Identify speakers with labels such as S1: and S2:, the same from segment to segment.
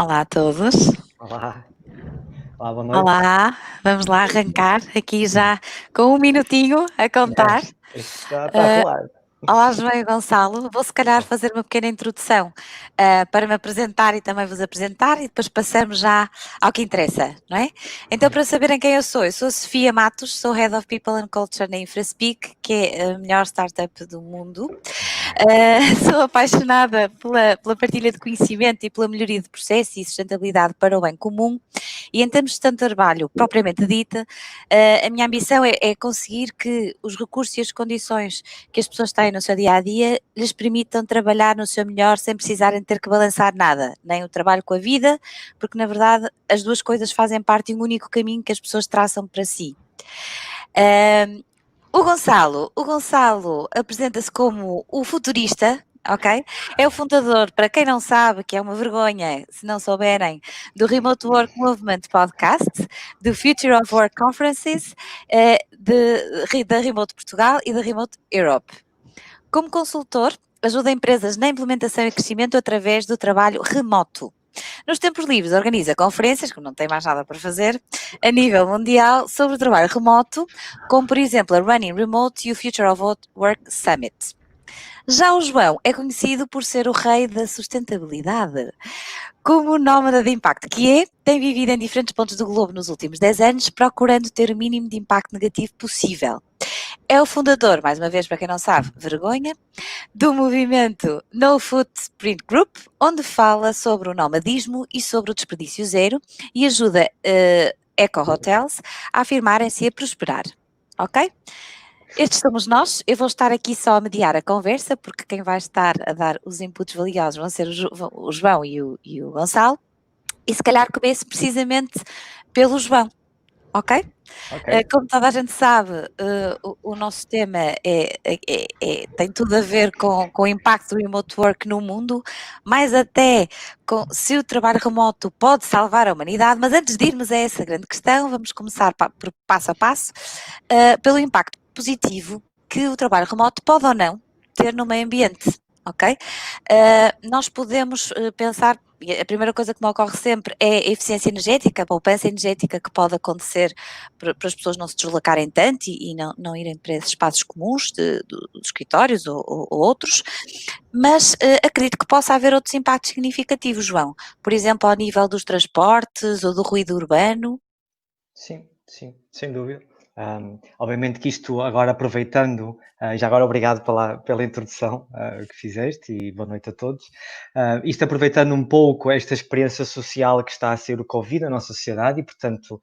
S1: Olá a todos.
S2: Olá, olá, boa noite.
S1: Olá, vamos lá arrancar aqui já com um minutinho a contar.
S2: Isto está a rolar.
S1: Olá, João e Gonçalo. Vou se calhar fazer uma pequena introdução para me apresentar e também vos apresentar e depois passamos já ao que interessa, não é? Então, para saberem quem eu sou a Sofia Matos, sou Head of People and Culture na InfraSpeak, que é a melhor startup do mundo. Sou apaixonada pela partilha de conhecimento e pela melhoria de processo e sustentabilidade para o bem comum. E em termos de trabalho propriamente dita, a minha ambição é conseguir que os recursos e as condições que as pessoas têm no seu dia-a-dia lhes permitam trabalhar no seu melhor sem precisarem ter que balançar nada, nem o trabalho com a vida, porque na verdade as duas coisas fazem parte de um único caminho que as pessoas traçam para si. O Gonçalo apresenta-se como o futurista, ok? É o fundador, para quem não sabe, que é uma vergonha, se não souberem, do Remote Work Movement Podcast, do Future of Work Conferences, da Remote Portugal e da Remote Europe. Como consultor, ajuda empresas na implementação e crescimento através do trabalho remoto. Nos tempos livres organiza conferências, como não tem mais nada para fazer, a nível mundial sobre o trabalho remoto, como por exemplo a Running Remote e o Future of Work Summit. Já o João é conhecido por ser o rei da sustentabilidade. Como nómada de impacto que é, tem vivido em diferentes pontos do globo nos últimos 10 anos, procurando ter o mínimo de impacto negativo possível. É o fundador, mais uma vez para quem não sabe, vergonha, do movimento No Footprint Group, onde fala sobre o nomadismo e sobre o desperdício zero e ajuda eco-hotels a afirmarem-se e a prosperar. Ok? Estes somos nós. Eu vou estar aqui só a mediar a conversa, porque quem vai estar a dar os inputs valiosos vão ser o João e o Gonçalo. E se calhar começo precisamente pelo João. Ok? Como toda a gente sabe, o nosso tema tem tudo a ver com o impacto do remote work no mundo, mais até se o trabalho remoto pode salvar a humanidade, mas antes de irmos a essa grande questão, vamos começar por passo a passo, pelo impacto positivo que o trabalho remoto pode ou não ter no meio ambiente, ok? Nós podemos pensar, a primeira coisa que me ocorre sempre é a eficiência energética, a poupança energética que pode acontecer para as pessoas não se deslocarem tanto e não irem para esses espaços comuns de escritórios ou outros, mas acredito que possa haver outros impactos significativos, João, por exemplo, ao nível dos transportes ou do ruído urbano.
S2: Sim, sem dúvida. Obviamente que isto agora aproveitando, já agora obrigado pela introdução que fizeste e boa noite a todos. Isto aproveitando um pouco esta experiência social que está a ser o Covid na nossa sociedade e, portanto,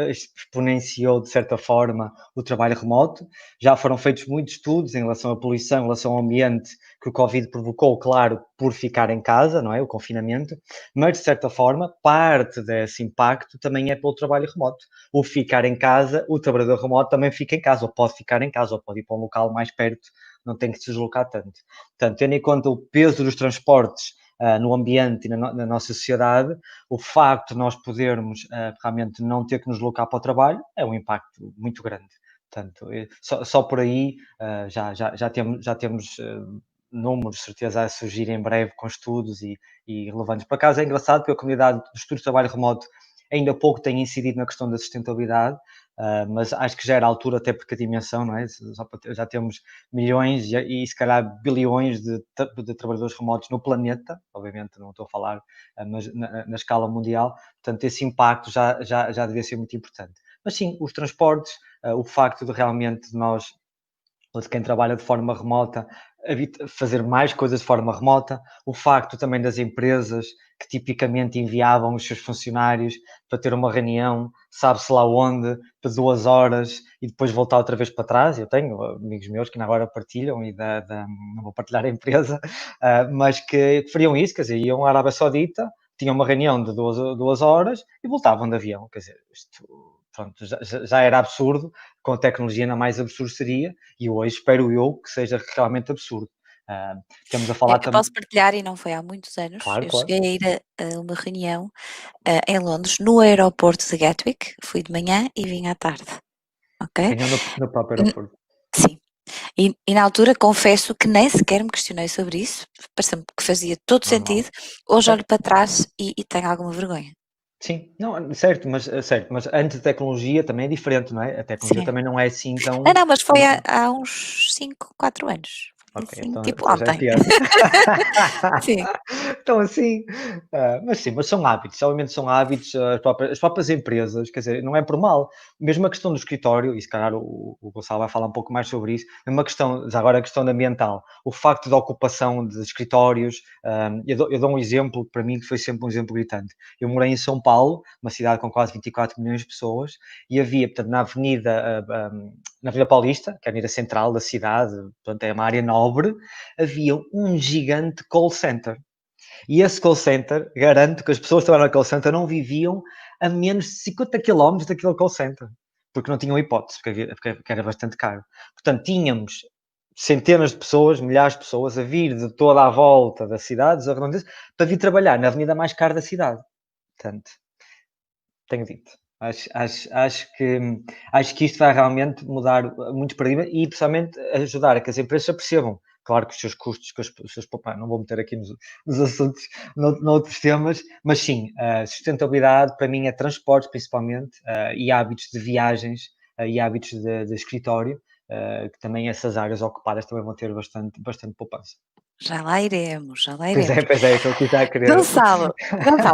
S2: exponenciou de certa forma o trabalho remoto. Já foram feitos muitos estudos em relação à poluição, em relação ao ambiente que o Covid provocou, claro, por ficar em casa, não é? O confinamento, mas de certa forma, parte desse impacto também é pelo trabalho remoto. O ficar em casa, o trabalhador remoto também fica em casa, ou pode ficar em casa, ou pode ir para um local mais perto, não tem que se deslocar tanto. Portanto, tendo em conta o peso dos transportes no ambiente e na nossa sociedade, o facto de nós podermos realmente não ter que nos deslocar para o trabalho é um impacto muito grande. Portanto, só por aí já temos números, de certeza, a surgir em breve com estudos e relevantes. Por acaso é engraçado porque a comunidade de estudos de trabalho remoto ainda pouco tem incidido na questão da sustentabilidade, mas acho que já era a altura, até porque a dimensão, não é? Já temos milhões e se calhar bilhões de trabalhadores remotos no planeta, obviamente não estou a falar, mas na escala mundial, portanto esse impacto já devia ser muito importante. Mas sim, os transportes, o facto de realmente nós, ou de quem trabalha de forma remota, fazer mais coisas de forma remota, o facto também das empresas que tipicamente enviavam os seus funcionários para ter uma reunião, sabe-se lá onde, por 2 horas e depois voltar outra vez para trás. Eu tenho amigos meus que agora partilham e não vou partilhar a empresa, mas que fariam isso, quer dizer, iam à Arábia Saudita, tinham uma reunião de 2 horas e voltavam de avião, quer dizer, isto pronto, já era absurdo, com a tecnologia ainda mais absurdo seria, e hoje espero eu que seja realmente absurdo. Estamos a falar
S1: Eu
S2: também.
S1: posso partilhar, e não foi há muitos anos,
S2: Claro,
S1: eu
S2: claro.
S1: cheguei a ir a uma reunião em Londres, no aeroporto de Gatwick, fui de manhã e vim à tarde, ok?
S2: Reunião no próprio aeroporto.
S1: Sim. E na altura confesso que nem sequer me questionei sobre isso, pareceu-me que fazia todo
S2: Normal.
S1: sentido. Hoje olho
S2: Certo.
S1: para trás e tenho alguma vergonha.
S2: Sim, não, certo, mas antes da tecnologia também é diferente, não é? A tecnologia
S1: Sim.
S2: também não é assim tão.
S1: Não, mas foi há uns 5, 4 anos. Foi
S2: Ok,
S1: assim, tipo
S2: então já é
S1: ontem.
S2: pior.
S1: Sim,
S2: Então assim, mas sim, mas são hábitos, obviamente são hábitos, as próprias empresas, quer dizer, não é por mal. Mesmo a questão do escritório, e se calhar o Gonçalo vai falar um pouco mais sobre isso, mesmo a questão, já agora a questão ambiental, o facto da ocupação de escritórios, eu dou um exemplo que para mim que foi sempre um exemplo gritante. Eu morei em São Paulo, uma cidade com quase 24 milhões de pessoas, e havia, portanto, na Avenida Paulista, que é a avenida central da cidade, portanto é uma área nobre, havia um gigante call center. E esse call center, garanto que as pessoas que trabalham no call center não viviam a menos de 50 quilómetros daquele call center, porque não tinham hipótese, porque era bastante caro. Portanto, tínhamos centenas de pessoas, milhares de pessoas a vir de toda a volta da cidade, dos arredondezas, para vir trabalhar na avenida mais cara da cidade. Portanto, tenho dito. Acho que isto vai realmente mudar muito paradigma e, principalmente, ajudar a que as empresas percebam. Claro que os seus custos, que os seus não vou meter aqui nos assuntos, noutros temas, mas sim, a sustentabilidade para mim é transportes, principalmente, e hábitos de viagens e hábitos de escritório, que também essas áreas ocupadas também vão ter bastante poupança.
S1: já lá iremos, já lá iremos.
S2: Pois é, estou aqui já a querer.
S1: Gonçalo,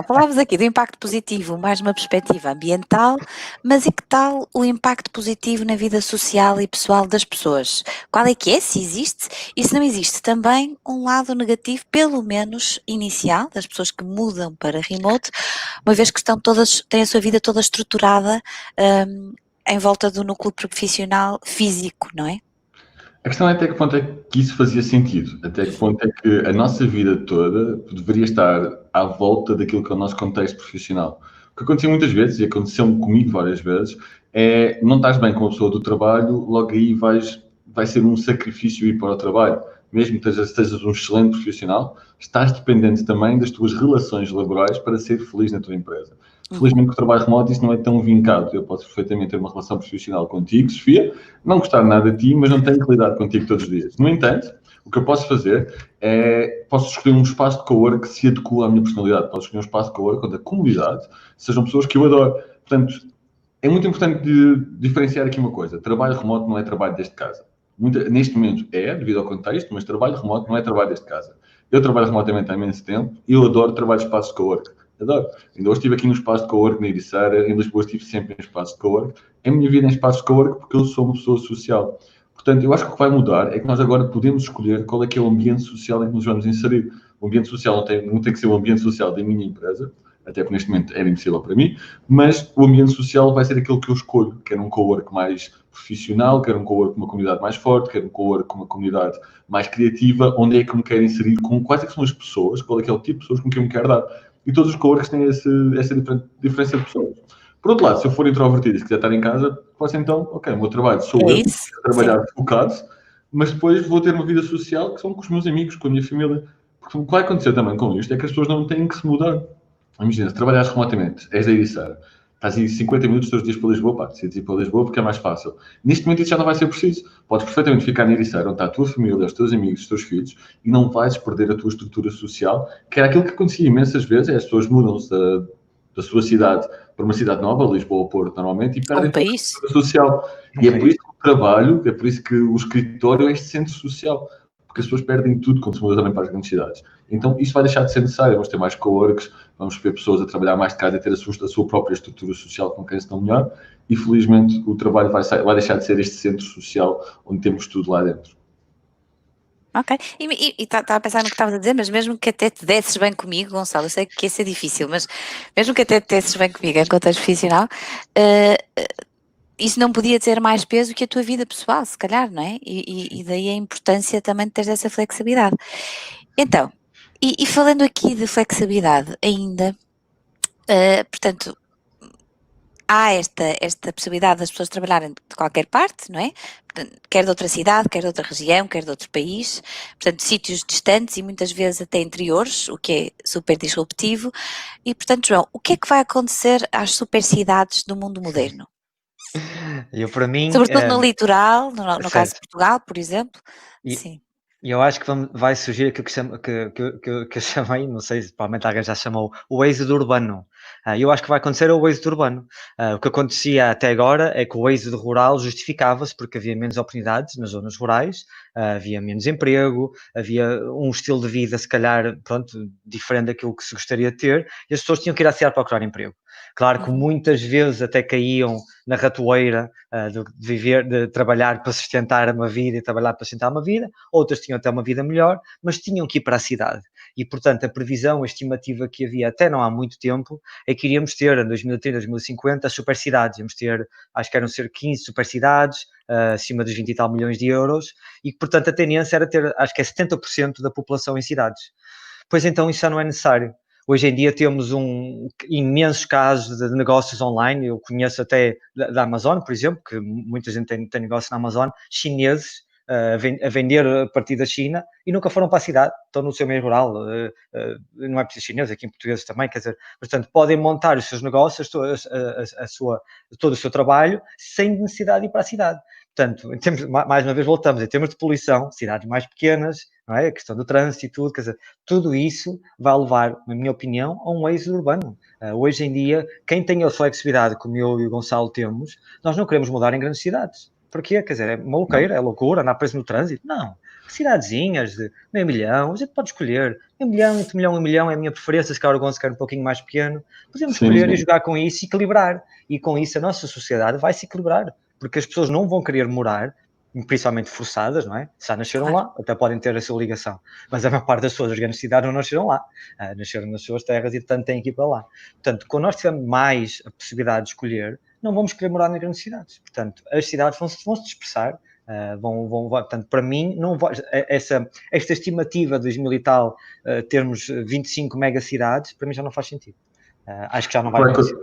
S1: falámos aqui do impacto positivo, mais uma perspectiva ambiental, mas e que tal o impacto positivo na vida social e pessoal das pessoas? Qual é que é, se existe, e se não existe também um lado negativo, pelo menos inicial, das pessoas que mudam para remote, uma vez que estão todas, têm a sua vida toda estruturada, em volta do núcleo profissional físico, não é?
S3: A questão é até que ponto é que isso fazia sentido, até que ponto é que a nossa vida toda deveria estar à volta daquilo que é o nosso contexto profissional. O que acontecia muitas vezes, e aconteceu comigo várias vezes, é não estás bem com a pessoa do trabalho, logo aí vai ser um sacrifício ir para o trabalho. Mesmo que estejas um excelente profissional, estás dependente também das tuas relações laborais para ser feliz na tua empresa. Felizmente, com o trabalho remoto, isso não é tão vincado. Eu posso perfeitamente ter uma relação profissional contigo, Sofia, não gostar nada de ti, mas não tenho que lidar contigo todos os dias. No entanto, o que eu posso fazer posso escolher um espaço de cowork que se adequa à minha personalidade. Posso escolher um espaço de cowork onde a comunidade sejam pessoas que eu adoro. Portanto, é muito importante diferenciar aqui uma coisa. Trabalho remoto não é trabalho desde casa. Neste momento é, devido ao contexto, mas trabalho remoto não é trabalho desde casa. Eu trabalho remotamente há imenso tempo e eu adoro trabalho de espaços de cowork. Adoro. Ainda hoje estive aqui no espaço de cowork na Ericeira, em Lisboa estive sempre em espaços de cowork. A minha vida é em espaços de cowork porque eu sou uma pessoa social. Portanto, eu acho que o que vai mudar é que nós agora podemos escolher qual é que é o ambiente social em que nos vamos inserir. O ambiente social não tem que ser o ambiente social da minha empresa, até porque neste momento era impossível para mim, mas o ambiente social vai ser aquele que eu escolho. Quero um cowork mais profissional, quero um cowork com uma comunidade mais forte, quero um cowork com uma comunidade mais criativa, onde é que eu me quero inserir, com quais é que são as pessoas, qual é que é o tipo de pessoas com quem eu me quero dar. E todos os coworks têm essa diferença de pessoas. Por outro lado, se eu for introvertido e quiser estar em casa, posso então, ok, o meu trabalho sou
S1: É
S2: Uhum.
S3: eu,
S1: isso?
S3: trabalhar
S1: Sim.
S3: focado, mas depois vou ter uma vida social que são com os meus amigos, com a minha família. Porque o que vai acontecer também com isto é que as pessoas não têm que se mudar. Imagina, se trabalhares remotamente, és da Ericeira, estás aí 50 minutos todos os dias para Lisboa, pá, decides ir para Lisboa porque é mais fácil. Neste momento isso já não vai ser preciso. Podes perfeitamente ficar na Ericeira, onde está a tua família, os teus amigos, os teus filhos, e não vais perder a tua estrutura social, que era aquilo que acontecia imensas vezes, é as pessoas mudam-se da sua cidade para uma cidade nova, Lisboa ou Porto normalmente, e perdem toda a
S1: País?
S3: estrutura social. E é por isso que o trabalho, é por isso que o escritório é este centro social, porque as pessoas perdem tudo quando se mudam também para as grandes cidades. Então, isso vai deixar de ser necessário. Vamos ter mais coworks, vamos ver pessoas a trabalhar mais de casa e ter a sua própria estrutura social com quem estão melhor. E, felizmente, o trabalho vai deixar de ser este centro social onde temos tudo lá dentro.
S1: Ok. E estava a pensar no que estavas a dizer, mas mesmo que até te desses bem comigo, Gonçalo, eu sei que ia ser difícil, mas mesmo que até te desses bem comigo em contexto profissional, isso não podia ter mais peso que a tua vida pessoal, se calhar, não é? E daí a importância também de teres essa flexibilidade. Então, e falando aqui de flexibilidade ainda, portanto, há esta possibilidade das pessoas trabalharem de qualquer parte, não é? Portanto, quer de outra cidade, quer de outra região, quer de outro país, portanto, sítios distantes e muitas vezes até interiores, o que é super disruptivo. E, portanto, João, o que é que vai acontecer às super cidades do mundo moderno?
S2: Eu, para mim,
S1: Sobretudo no litoral, no caso de
S2: certo.
S1: Portugal, por exemplo.
S2: E,
S1: Sim.
S2: e eu acho que vai surgir aquilo que eu chamei, não sei se provavelmente alguém já chamou, o êxodo urbano. Eu acho que vai acontecer o êxodo urbano. O que acontecia até agora é que o êxodo rural justificava-se porque havia menos oportunidades nas zonas rurais, havia menos emprego, havia um estilo de vida, se calhar, pronto, diferente daquilo que se gostaria de ter, e as pessoas tinham que ir à cidade procurar emprego. Claro que muitas vezes até caíam na ratoeira de viver, de trabalhar para sustentar uma vida e trabalhar para sustentar uma vida, outras tinham até uma vida melhor, mas tinham que ir para a cidade. E, portanto, a previsão, a estimativa que havia até não há muito tempo, é que iríamos ter, em 2030, 2050, as supercidades. Íamos ter, acho que eram ser 15 supercidades, acima dos 20 e tal milhões de euros, e que, portanto, a tendência era ter, acho que é 70% da população em cidades. Pois então isso já não é necessário. Hoje em dia temos imensos casos de negócios online. Eu conheço até da Amazon, por exemplo, que muita gente tem negócio na Amazon, chineses a vender a partir da China e nunca foram para a cidade, estão no seu meio rural. Não é preciso chineses, aqui em português também, quer dizer, portanto, podem montar os seus negócios, todo o seu trabalho, sem necessidade de ir para a cidade. Portanto, mais uma vez voltamos, em termos de poluição, cidades mais pequenas, não é? A questão do trânsito e tudo, quer dizer, tudo isso vai levar, na minha opinião, a um êxodo urbano. Hoje em dia, quem tem a flexibilidade, como eu e o Gonçalo temos, nós não queremos mudar em grandes cidades. Porquê? Quer dizer, é maluqueira, é loucura, andar preso no trânsito? Não. Cidadezinhas de meio milhão, a gente pode escolher. Meio milhão, entre milhão e milhão é a minha preferência, se calhar o Gonçalo quer um pouquinho mais pequeno. Podemos escolher e jogar com isso e equilibrar. E com isso a nossa sociedade vai se equilibrar. Porque as pessoas não vão querer morar, principalmente forçadas, não é? Já nasceram lá, até podem ter a sua ligação. Mas a maior parte das pessoas das grandes cidades não nasceram lá. Nasceram nas suas terras e, portanto, têm que ir para lá. Portanto, quando nós tivermos mais a possibilidade de escolher, não vamos querer morar nas grandes cidades. Portanto, as cidades vão se dispersar. Portanto, para mim, não vai, esta estimativa de 2000 e tal, termos 25 megacidades, para mim já não faz sentido. Acho que já não vai acontecer.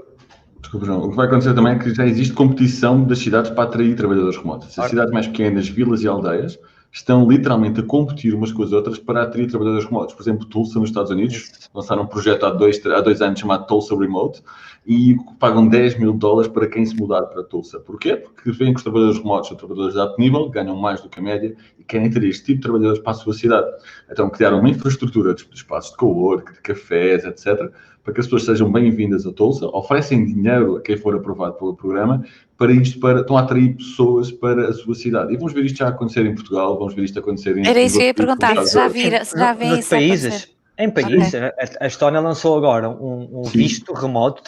S3: Desculpa, João. O que vai acontecer também é que já existe competição das cidades para atrair trabalhadores remotos. As cidades mais pequenas, vilas e aldeias, estão literalmente a competir umas com as outras para atrair trabalhadores remotos. Por exemplo, Tulsa, nos Estados Unidos, lançaram um projeto há dois anos chamado Tulsa Remote e pagam $10 mil para quem se mudar para Tulsa. Porquê? Porque veem que os trabalhadores remotos são trabalhadores de alto nível, ganham mais do que a média e querem ter este tipo de trabalhadores para a sua cidade. Então, criaram uma infraestrutura de espaços de cowork, de cafés, etc., para que as pessoas sejam bem-vindas a Tulsa, oferecem dinheiro a quem for aprovado pelo programa, estão a atrair pessoas para a sua cidade. E vamos ver isto já acontecer em Portugal, vamos ver isto acontecer em...
S1: Era isso que eu ia perguntar, se já vêem isso
S2: países. Em países, a Estónia lançou agora um visto remoto,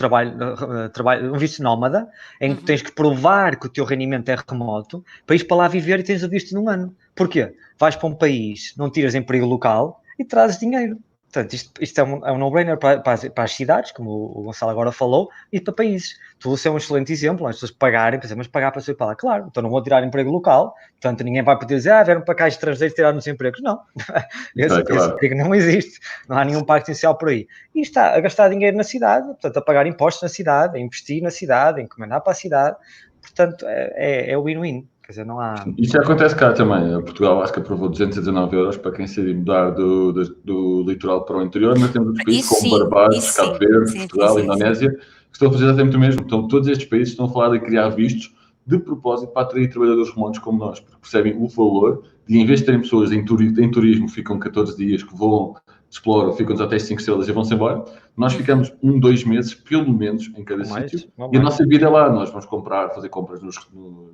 S2: um visto nómada, em que tens que provar que o teu rendimento é remoto, para ir para lá viver e tens o visto num ano. Porquê? Vais para um país, não tiras emprego local e trazes dinheiro. Portanto, isto é um no-brainer para as cidades, como o Gonçalo agora falou, e para países. Você é um excelente exemplo, as pessoas pagarem, mas pagar para sair para lá. Claro, então não vou tirar emprego local, portanto ninguém vai poder dizer, vieram para cá estrangeiros tirar nos empregos. Não, esse emprego não existe, não há nenhum pacto inicial por aí. E está a gastar dinheiro na cidade, portanto a pagar impostos na cidade, a investir na cidade, a encomendar para a cidade, portanto é win-win. Quer dizer, não há...
S3: Isso já acontece cá também. Portugal acho que aprovou 219 euros para quem decidir mudar do litoral para o interior, mas temos outros países como Barbados, Cabo Verde, Portugal, Indonésia, que estão a fazer exatamente o mesmo. Então, todos estes países estão a falar de criar vistos de propósito para atrair trabalhadores remotos como nós, porque percebem o valor de, em vez de terem pessoas em turismo, ficam 14 dias, que voam, exploram, ficam nos hotéis 5 estrelas e vão-se embora, nós ficamos 2 meses, pelo menos, em cada sítio. E a nossa vida é lá. Nós vamos fazer compras nos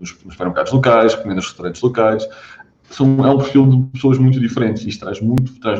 S3: supermercados locais, comer nos restaurantes locais. É um perfil de pessoas muito diferentes. Isto traz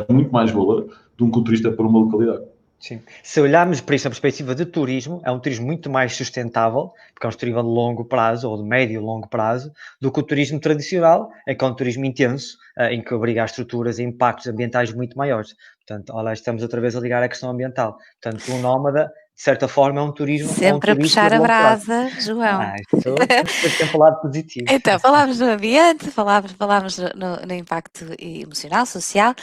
S3: muito mais valor de um turista para uma localidade.
S2: Sim. Se olharmos para isso a perspectiva de turismo, é um turismo muito mais sustentável, porque é um turismo de longo prazo, ou de médio e longo prazo, do que o turismo tradicional, que é um turismo intenso, em que obriga a estruturas e impactos ambientais muito maiores. Portanto, olha, estamos outra vez a ligar a questão ambiental. Portanto, o nómada, de certa forma, é um turismo...
S1: Sempre a puxar a brasa, João.
S2: Isso é sempre o lado positivo.
S1: Então, falámos no ambiente, falámos no impacto emocional, social,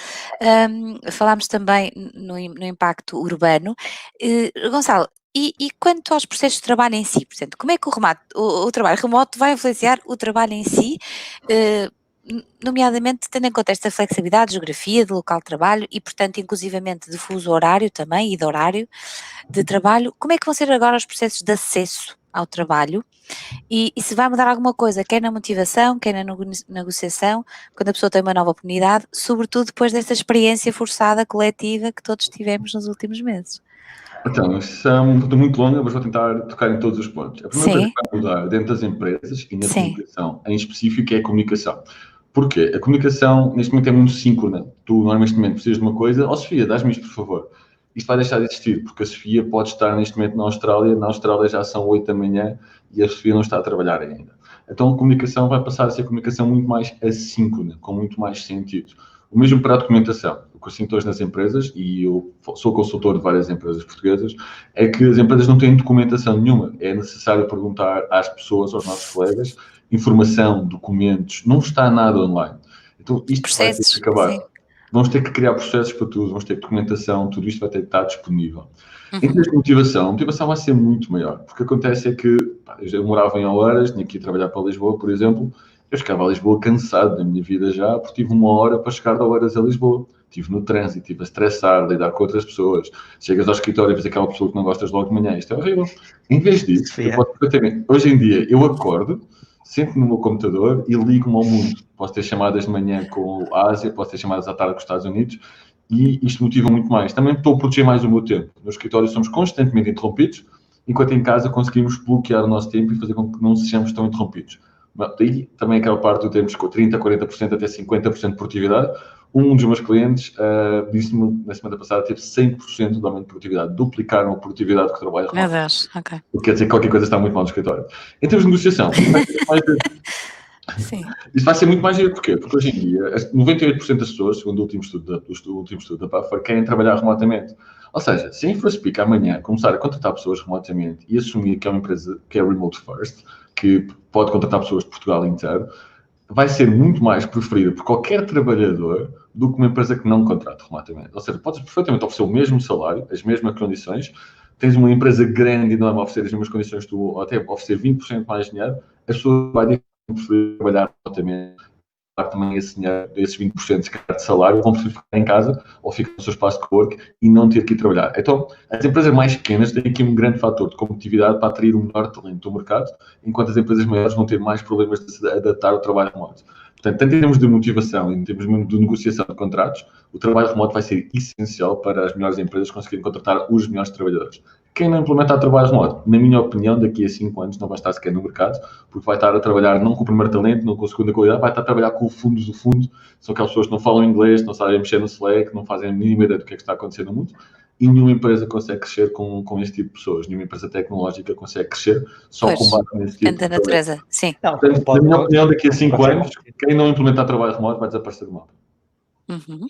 S1: falámos também no impacto urbano. Gonçalo, e quanto aos processos de trabalho em si? Portanto, como é que o trabalho remoto vai influenciar o trabalho em si, nomeadamente tendo em conta esta flexibilidade, geografia, de local de trabalho e, portanto, inclusivamente de fuso horário também e de horário de trabalho? Como é que vão ser agora os processos de acesso ao trabalho e se vai mudar alguma coisa, quer na motivação, quer na negociação, quando a pessoa tem uma nova oportunidade, sobretudo depois desta experiência forçada coletiva que todos tivemos nos últimos meses.
S3: Então, isso é uma pergunta muito longa, mas vou tentar tocar em todos os pontos. A primeira coisa
S1: Sim,
S3: que vai mudar dentro das empresas e na
S1: sim,
S3: comunicação em específico é a comunicação. Porquê? A comunicação neste momento é muito síncrona. Tu, neste momento, precisas de uma coisa, Sofia, dás-me isto, por favor. Isto vai deixar de existir, porque a Sofia pode estar neste momento na Austrália já são 8 da manhã e a Sofia não está a trabalhar ainda. Então a comunicação vai passar a ser comunicação muito mais assíncrona, com muito mais sentido. O mesmo para a documentação. O que eu sinto hoje nas empresas, e eu sou consultor de várias empresas portuguesas, é que as empresas não têm documentação nenhuma. É necessário perguntar às pessoas, aos nossos colegas, informação, documentos, não está nada online. Então isto vai ter que acabar.
S1: sim.
S3: Vamos ter que criar processos para tudo, vamos ter documentação, tudo isto vai ter que estar disponível. Em termos de motivação, a motivação vai ser muito maior. Porque o que acontece é que eu morava em Oeiras, tinha que ir trabalhar para Lisboa, por exemplo, eu chegava a Lisboa cansado da minha vida já, porque tive 1 hora para chegar de Oeiras a Lisboa. Estive no trânsito, estive a estressar, lidar com outras pessoas. Chegas ao escritório e vês aquela pessoa que não gostas logo de manhã. Isto é horrível. Em vez disso, eu posso perfeitamente... Hoje em dia, eu acordo, sento no meu computador e ligo-me ao mundo. Posso ter chamadas de manhã com a Ásia, posso ter chamadas à tarde com os Estados Unidos e isto motiva muito mais. Também estou a proteger mais o meu tempo. No escritório somos constantemente interrompidos, enquanto em casa conseguimos bloquear o nosso tempo e fazer com que não sejamos tão interrompidos. Daí também aquela parte do termos com 30%, 40% até 50% de produtividade. Um dos meus clientes disse-me na semana passada teve 100% de aumento de produtividade. Duplicaram a produtividade que trabalha remoto.
S1: Meu Deus, ok.
S3: O que quer dizer que qualquer coisa está muito mal no escritório. Em termos de negociação,
S1: Sim.
S3: isto vai ser muito mais giro. Porquê? Porque hoje em dia, 98% das pessoas, segundo o último estudo da Puffer, querem trabalhar remotamente. Ou seja, se a InfraSpeak amanhã começar a contratar pessoas remotamente e assumir que é uma empresa que é remote first, que pode contratar pessoas de Portugal inteiro, vai ser muito mais preferida por qualquer trabalhador do que uma empresa que não contrata remotamente. Ou seja, podes perfeitamente oferecer o mesmo salário, as mesmas condições, tens uma empresa grande e não vai oferecer as mesmas condições, tu até oferecer 20% mais dinheiro, a pessoa vai preferir trabalhar remotamente, também esse dinheiro, esses 20% de salário, vão preferir ficar em casa ou ficar no seu espaço de work e não ter que ir trabalhar. Então, as empresas mais pequenas têm aqui um grande fator de competitividade para atrair o melhor talento do mercado, enquanto as empresas maiores vão ter mais problemas de se adaptar ao trabalho remoto. Portanto, tanto em termos de motivação e em termos mesmo de negociação de contratos, o trabalho remoto vai ser essencial para as melhores empresas conseguirem contratar os melhores trabalhadores. Quem não implementar trabalho remoto, na minha opinião, daqui a 5 anos não vai estar sequer no mercado, porque vai estar a trabalhar não com o primeiro talento, não com a segunda qualidade, vai estar a trabalhar com o fundo do fundo. São aquelas pessoas que não falam inglês, não sabem mexer no Slack, não fazem a mínima ideia do que é que está acontecendo no mundo. E nenhuma empresa consegue crescer com este tipo de pessoas. Nenhuma empresa tecnológica consegue crescer só com base nesse tipo de
S1: da natureza, sim.
S2: Não,
S3: Portanto, na minha opinião, daqui a 5 anos,
S2: ser.
S3: quem não implementar trabalho remoto vai desaparecer do mapa.
S1: Uhum.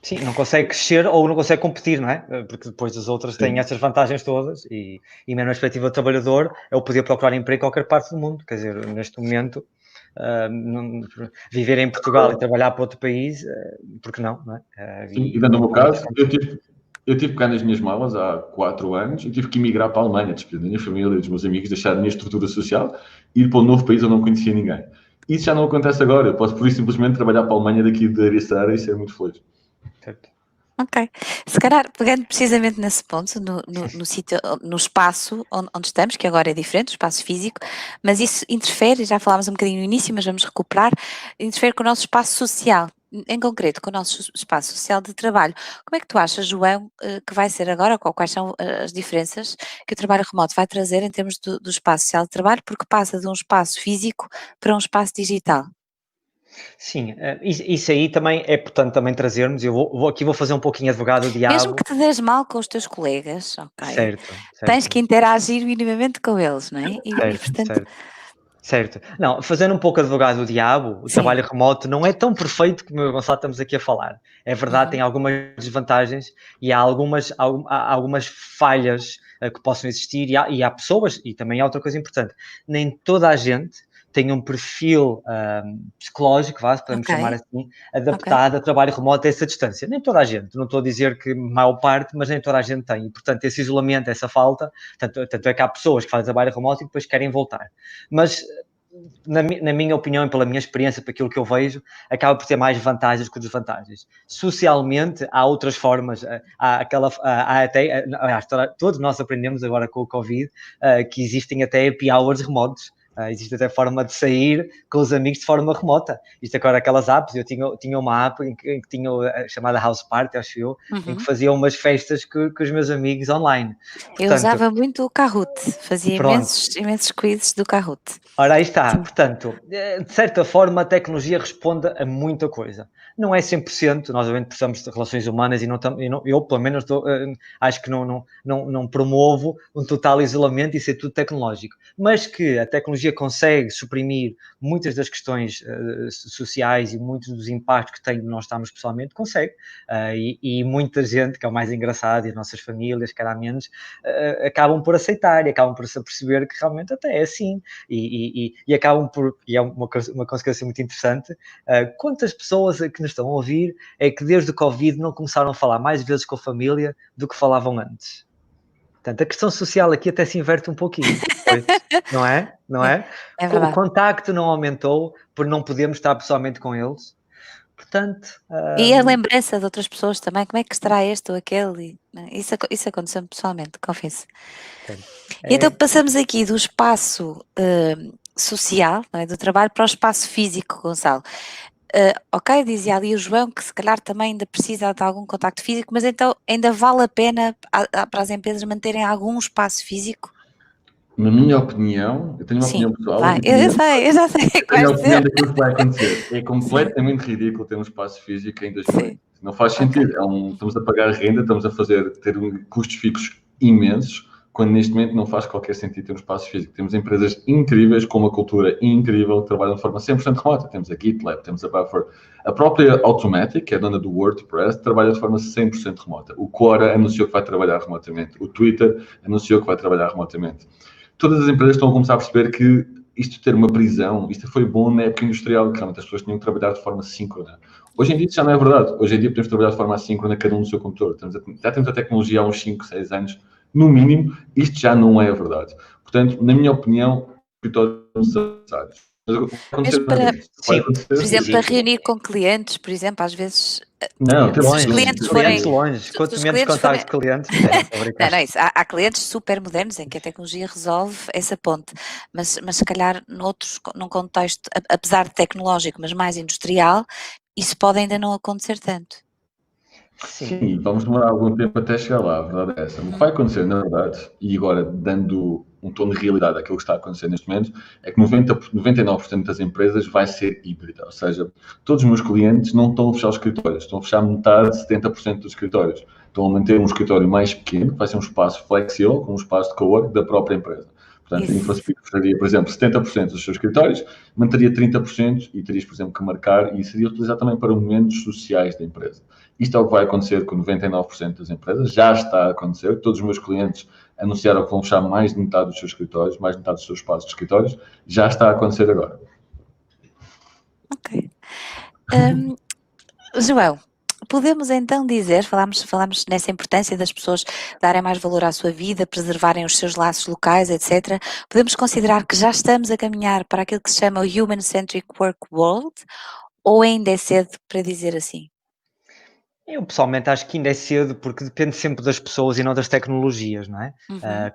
S2: Sim, não consegue crescer ou não consegue competir, não é? Porque depois as outras têm essas vantagens todas e mesmo na perspectiva do trabalhador, eu podia procurar emprego em qualquer parte do mundo. Quer dizer, neste momento, viver em Portugal e trabalhar para outro país, porque não é?
S3: Sim, e dando o meu caso, eu tive que pegar nas minhas malas há 4 anos e tive que emigrar para a Alemanha, despedir da minha família, dos meus amigos, deixar a minha estrutura social e ir para um novo país onde não conhecia ninguém. Isso já não acontece agora. Eu posso, por isso, simplesmente trabalhar para a Alemanha daqui de Ericeira e ser muito feliz.
S2: Certo.
S1: Ok. Se calhar, pegando precisamente nesse ponto, no sítio, no espaço onde estamos, que agora é diferente, o espaço físico, mas isso interfere, já falámos um bocadinho no início, mas vamos recuperar, interfere com o nosso espaço social, em concreto, com o nosso espaço social de trabalho. Como é que tu achas, João, que vai ser agora, quais são as diferenças que o trabalho remoto vai trazer em termos do espaço social de trabalho, porque passa de um espaço físico para um espaço digital?
S2: Sim, isso aí também é importante também trazermos. Eu vou fazer um pouquinho advogado do diabo.
S1: Mesmo que te des mal com os teus colegas, ok?
S2: Certo.
S1: Tens que interagir minimamente com eles, não é?
S2: Certo. Não, fazendo um pouco advogado do diabo, o trabalho remoto não é tão perfeito como o Gonçalo estamos aqui a falar. É verdade, tem algumas desvantagens e há algumas falhas que possam existir e há pessoas, e também há outra coisa importante, nem toda a gente tem um perfil psicológico, podemos chamar assim, adaptado a trabalho remoto a essa distância. Nem toda a gente, não estou a dizer que a maior parte, mas nem toda a gente tem. E, portanto, esse isolamento, essa falta, tanto é que há pessoas que fazem trabalho remoto e depois querem voltar. Mas na minha opinião e pela minha experiência, para aquilo que eu vejo, acaba por ter mais vantagens que desvantagens. Socialmente, há outras formas, todos nós aprendemos agora com o Covid, que existem até happy hours remotos. Existe até forma de sair com os amigos de forma remota. Isto agora, aquelas apps, eu tinha uma app em que tinha chamada House Party, acho eu, em que fazia umas festas com os meus amigos online.
S1: Portanto, eu usava muito o Kahoot, fazia imensos quizzes do Kahoot.
S2: Ora, aí está. Portanto, de certa forma, a tecnologia responde a muita coisa. Não é 100%, nós obviamente precisamos de relações humanas e eu pelo menos, acho que não promovo um total isolamento e ser tudo tecnológico. Mas que a tecnologia consegue suprimir muitas das questões sociais e muitos dos impactos que tem de nós estarmos pessoalmente, consegue. E muita gente, que é o mais engraçado, e as nossas famílias, cara menos, acabam por aceitar e acabam por se perceber que realmente até é assim. E acabam por, e é uma consequência muito interessante, quantas pessoas que nos estão a ouvir é que desde o Covid não começaram a falar mais vezes com a família do que falavam antes. Portanto, a questão social aqui até se inverte um pouquinho, não é? Não é?
S1: É verdade.
S2: O contacto não aumentou por não podermos estar pessoalmente com eles. Portanto...
S1: E a lembrança de outras pessoas também, como é que estará este ou aquele? Isso aconteceu pessoalmente, confesso. E então passamos aqui do espaço social, não é, do trabalho, para o espaço físico, Gonçalo. Ok, dizia ali o João que se calhar também ainda precisa de algum contacto físico, mas então ainda vale a pena para as empresas manterem algum espaço físico?
S3: Na minha opinião, eu tenho uma opinião pessoal.
S1: Vai, eu já sei o que
S3: Tenho a
S1: vais
S3: opinião
S1: dizer.
S3: daquilo que vai acontecer. É completamente ridículo ter um espaço físico em 2020. Não faz sentido. Estamos a pagar renda, estamos a ter custos fixos imensos, quando neste momento não faz qualquer sentido ter um espaço físico. Temos empresas incríveis, com uma cultura incrível, que trabalham de forma 100% remota. Temos a GitLab, temos a Buffer. A própria Automatic, que é a dona do WordPress, trabalha de forma 100% remota. O Quora anunciou que vai trabalhar remotamente. O Twitter anunciou que vai trabalhar remotamente. Todas as empresas estão a começar a perceber que isto ter uma prisão, isto foi bom na época industrial, que realmente as pessoas tinham que trabalhar de forma síncrona. Hoje em dia isso já não é verdade. Hoje em dia podemos trabalhar de forma assíncrona, cada um no seu computador. Já temos a tecnologia há uns 5, 6 anos, no mínimo, isto já não é verdade. Portanto, na minha opinião, escritórios são necessários.
S1: Mas por exemplo, para reunir com clientes, por exemplo, às vezes...
S3: Não,
S1: se os clientes forem
S2: longe. Quanto menos contato com clientes...
S1: Não é isso. Há clientes super modernos em que a tecnologia resolve essa ponte, mas se calhar num contexto, apesar de tecnológico, mas mais industrial, isso pode ainda não acontecer tanto.
S3: Sim, vamos demorar algum tempo até chegar lá, a verdade é essa. O que vai acontecer, na verdade, e agora dando um tom de realidade àquilo que está a acontecer neste momento, é que 99% das empresas vai ser híbrida, ou seja, todos os meus clientes não estão a fechar os escritórios, estão a fechar metade, 70% dos escritórios. Estão a manter um escritório mais pequeno, que vai ser um espaço flexível, com um espaço de cowork da própria empresa. Portanto, a InfoSpeak fecharia, por exemplo, 70% dos seus escritórios, manteria 30% e terias, por exemplo, que marcar e seria utilizado também para momentos sociais da empresa. Isto é o que vai acontecer com 99% das empresas, já está a acontecer. Todos os meus clientes anunciaram que vão fechar mais de metade dos seus escritórios, mais de metade dos seus espaços de escritórios, já está a acontecer agora.
S1: Ok. João, podemos então dizer, falámos nessa importância das pessoas darem mais valor à sua vida, preservarem os seus laços locais, etc. Podemos considerar que já estamos a caminhar para aquilo que se chama o Human-Centric Work World, ou ainda é cedo para dizer assim?
S2: Eu pessoalmente acho que ainda é cedo porque depende sempre das pessoas e não das tecnologias, não é?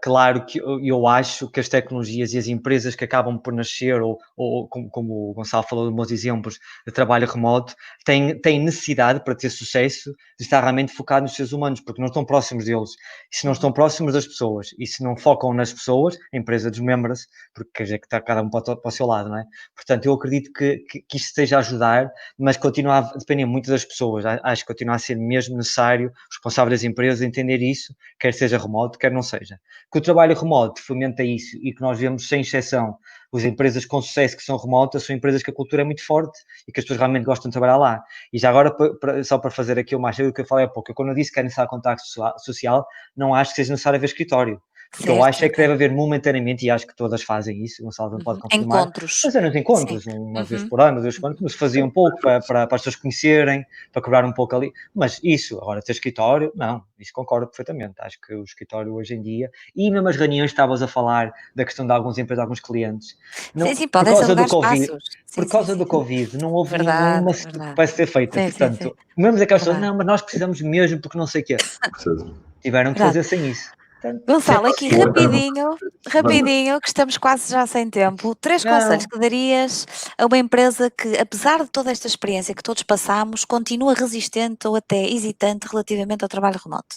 S2: Claro que eu acho que as tecnologias e as empresas que acabam por nascer, ou como o Gonçalo falou de bons exemplos de trabalho remoto, têm necessidade para ter sucesso de estar realmente focado nos seres humanos, porque não estão próximos deles. E se não estão próximos das pessoas e se não focam nas pessoas, a empresa desmembra-se, porque quer dizer que está cada um para o seu lado, não é? Portanto, eu acredito que isto esteja a ajudar, mas continua a depender muito das pessoas. Acho que continua a ser mesmo necessário, responsável das empresas, entender isso, quer seja remoto, quer não seja. Que o trabalho remoto fomenta isso e que nós vemos, sem exceção, as empresas com sucesso que são remotas são empresas que a cultura é muito forte e que as pessoas realmente gostam de trabalhar lá. E já agora, só para fazer aqui o mais cedo que eu falei há pouco, quando eu disse que é necessário contacto social, não acho que seja necessário haver escritório. O que eu acho é
S1: Certo.
S2: que deve haver momentaneamente, e acho que todas fazem isso, o Gonçalo não pode confirmar,
S1: Encontros.
S2: mas eram encontros,
S1: Sim.
S2: uma vez por ano, 2 por ano, se fazia um pouco para as pessoas conhecerem, para quebrar um pouco ali, mas isso, agora ter escritório, não, isso concordo perfeitamente, acho que o escritório hoje em dia, e mesmo as reuniões que estavas a falar da questão de algumas empresas, de alguns clientes, não,
S1: Sim,
S2: por
S1: podem-se
S2: causa do
S1: alugar
S2: Covid,
S1: espaços.
S2: por
S1: Sim, sim,
S2: causa
S1: sim.
S2: do Covid, não houve
S1: Verdade,
S2: nenhuma que
S1: verdade.
S2: pudesse ser feita,
S1: Sim, sim,
S2: portanto, mesmo aquelas pessoas,
S1: verdade.
S2: não, mas nós precisamos mesmo porque não sei o quê,
S3: Percebes?
S2: tiveram que
S1: Verdade.
S2: fazer sem isso. Portanto,
S1: Gonçalo, aqui
S3: Vamos.
S1: rapidinho, que estamos quase já sem tempo. 3 conselhos
S2: não,
S1: que darias a uma empresa que, apesar de toda esta experiência que todos passamos, continua resistente ou até hesitante relativamente ao trabalho remoto?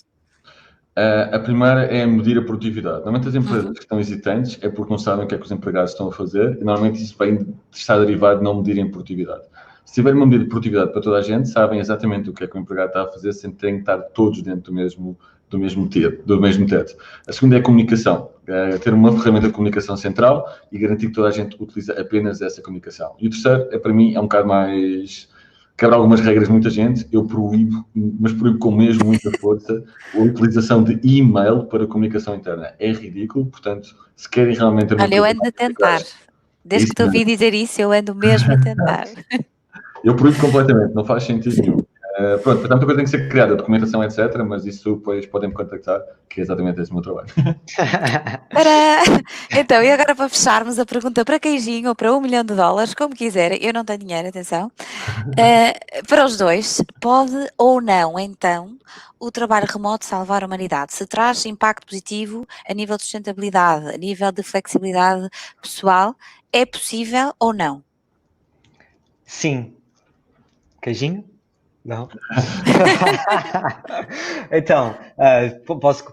S3: A primeira é medir a produtividade. Normalmente as empresas
S1: Uhum.
S3: que estão hesitantes é porque não sabem o que é que os empregados estão a fazer e normalmente isso vem de estar derivado de não medirem a produtividade. Se tiver uma medida de produtividade para toda a gente, sabem exatamente o que é que o empregado está a fazer sem terem que estar todos dentro do mesmo teto. A segunda é a comunicação. Ter uma ferramenta de comunicação central e garantir que toda a gente utiliza apenas essa comunicação. E o terceiro, para mim, é um bocado mais... Quebra algumas regras de muita gente, eu proíbo, mas proíbo com mesmo muita força a utilização de e-mail para comunicação interna. É ridículo, portanto, se querem realmente ter uma
S1: Olha, eu
S3: empresa
S1: ando a
S3: mais
S1: tentar.
S3: eficaz, é
S1: Desde
S3: isso
S1: que te ouvi
S3: mesmo.
S1: dizer isso, eu ando mesmo a tentar.
S3: Eu proíbo completamente, não faz sentido nenhum. Pronto, portanto, a coisa tem que ser criada, documentação, etc., mas isso depois podem me contactar, que é exatamente esse o meu trabalho.
S1: Para... Então, e agora para fecharmos a pergunta para queijinho ou para $1 milhão, como quiserem, eu não tenho dinheiro, atenção. Para os dois, pode ou não, então, o trabalho remoto salvar a humanidade? Se traz impacto positivo a nível de sustentabilidade, a nível de flexibilidade pessoal, é possível ou não?
S2: sim. Queijinho? Não. Então,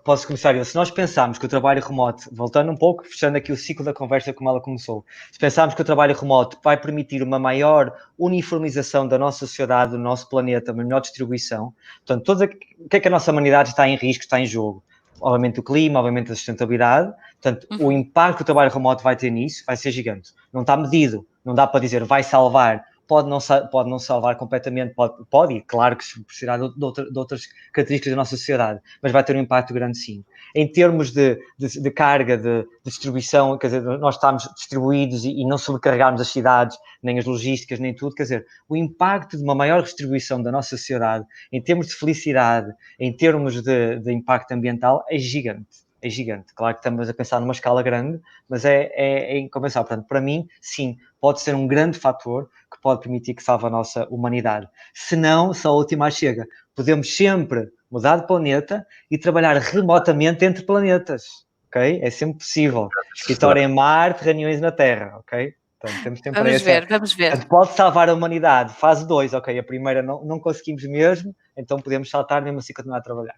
S2: posso começar eu. Se nós pensarmos que o trabalho remoto, voltando um pouco, fechando aqui o ciclo da conversa como ela começou, se pensarmos que o trabalho remoto vai permitir uma maior uniformização da nossa sociedade, do nosso planeta, uma melhor distribuição, portanto, o que é que a nossa humanidade está em risco, está em jogo? Obviamente o clima, obviamente a sustentabilidade, portanto, o impacto que o trabalho remoto vai ter nisso vai ser gigante. Não está medido, não dá para dizer vai salvar, pode não salvar completamente, pode, e claro que precisará de outras características da nossa sociedade, mas vai ter um impacto grande sim. Em termos de carga, de distribuição, quer dizer, nós estamos distribuídos e não sobrecarregarmos as cidades, nem as logísticas, nem tudo, quer dizer, o impacto de uma maior distribuição da nossa sociedade, em termos de felicidade, em termos de impacto ambiental, é gigante. É gigante. Claro que estamos a pensar numa escala grande, mas é incomensurável. Portanto, para mim, sim, pode ser um grande fator que pode permitir que salve a nossa humanidade. Se não, só a última chega. Podemos sempre mudar de planeta e trabalhar remotamente entre planetas, ok? É sempre possível. Escritório em Marte, reuniões na Terra, ok? Portanto, temos sempre
S1: Vamos
S2: essa...
S1: ver, vamos ver.
S2: Portanto, pode salvar a humanidade. Fase 2, ok? A primeira não conseguimos mesmo, então podemos saltar mesmo assim continuar a trabalhar.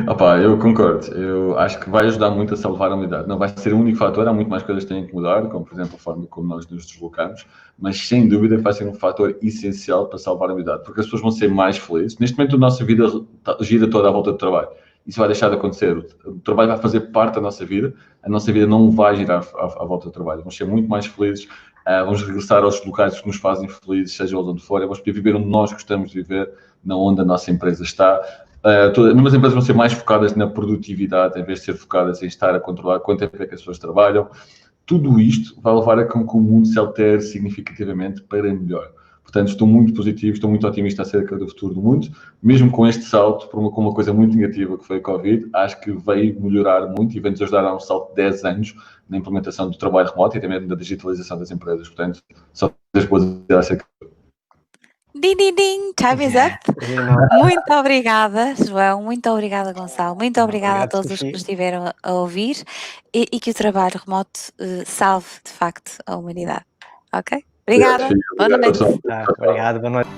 S3: Opa, eu concordo. Eu acho que vai ajudar muito a salvar a humanidade. Não vai ser o único fator, há muito mais coisas que têm que mudar, como por exemplo a forma como nós nos deslocamos, mas sem dúvida vai ser um fator essencial para salvar a humanidade, porque as pessoas vão ser mais felizes. Neste momento a nossa vida gira toda à volta do trabalho. Isso vai deixar de acontecer. O trabalho vai fazer parte da nossa vida, a nossa vida não vai girar à volta do trabalho. Vamos ser muito mais felizes, vamos regressar aos locais que nos fazem felizes, seja onde for, vamos poder viver onde nós gostamos de viver, não onde a nossa empresa está. Mesmo as empresas vão ser mais focadas na produtividade, em vez de ser focadas em estar a controlar quanto tempo é que as pessoas trabalham. Tudo isto vai levar a que o mundo se altere significativamente para melhor. Portanto, estou muito positivo, estou muito otimista acerca do futuro do mundo, mesmo com este salto, com uma coisa muito negativa que foi a Covid, acho que veio melhorar muito e veio-nos ajudar a dar um salto de 10 anos na implementação do trabalho remoto e também da digitalização das empresas. Portanto, só coisas boas a dizer acerca.
S1: Din, din, din, time is up. Muito obrigada, João. Muito obrigada, Gonçalo. Muito obrigada a todos os que nos estiveram a ouvir e que o trabalho remoto salve, de facto, a humanidade. Ok? Obrigada. Boa noite.
S2: Obrigado, boa noite.